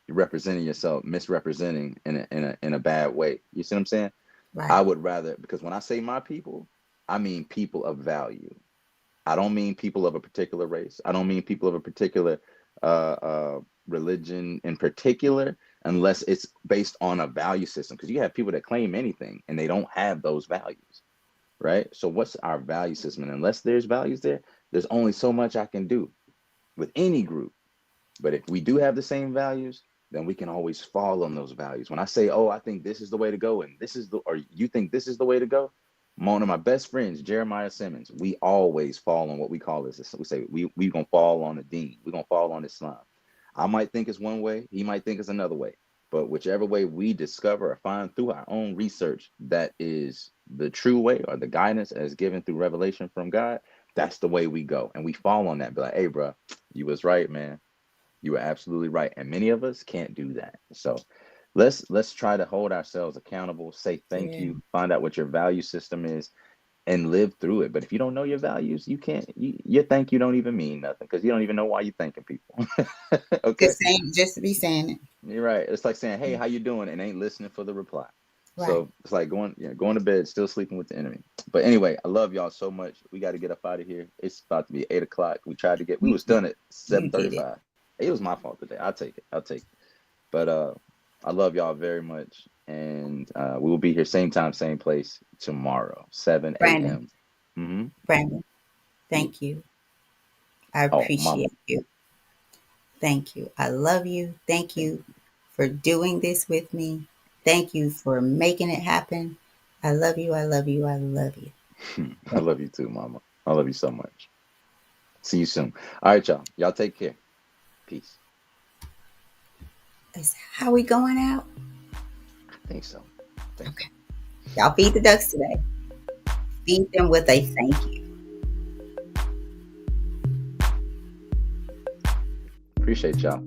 representing yourself, misrepresenting in a bad way. You see what I'm saying?
Right.
I would rather, because when I say my people, I mean people of value. I don't mean people of a particular race. I don't mean people of a particular religion in particular, unless it's based on a value system. Because you have people that claim anything and they don't have those values, right? So what's our value system? And unless there's values there, there's only so much I can do with any group. But if we do have the same values, then we can always fall on those values. When I say, oh, I think this is the way to go, and or you think this is the way to go, one of my best friends, Jeremiah Simmons, we always fall on what we call this. We say we gonna fall on the deen. We're gonna fall on Islam. I might think it's one way, he might think it's another way. But whichever way we discover or find through our own research that is the true way or the guidance as given through revelation from God, that's the way we go. And we fall on that. Be like, hey, bro, you was right, man. You were absolutely right. And many of us can't do that. So let's try to hold ourselves accountable, say thank you, find out what your value system is, and live through it. But if you don't know your values, you can't, your thank you don't even mean nothing because you don't even know why you're thanking people. Okay.
Just to be saying it.
You're right. It's like saying, hey, how you doing? And ain't listening for the reply.
Right.
So it's like going to bed, still sleeping with the enemy. But anyway, I love y'all so much. We got to get up out of here. It's about to be 8:00. We was done at 7:35. It was my fault today. I'll take it. But I love y'all very much. And we will be here same time, same place tomorrow, 7 a.m. Mm-hmm.
Brandon, thank you. I appreciate you. Thank you. I love you. Thank you for doing this with me. Thank you for making it happen. I love you. I love you. I love you.
I love you too, Mama. I love you so much. See you soon. All right, y'all. Y'all take care. Peace.
Is how we going out?
I think so.
Okay. Y'all feed the ducks today. Feed them with a thank you.
Appreciate y'all.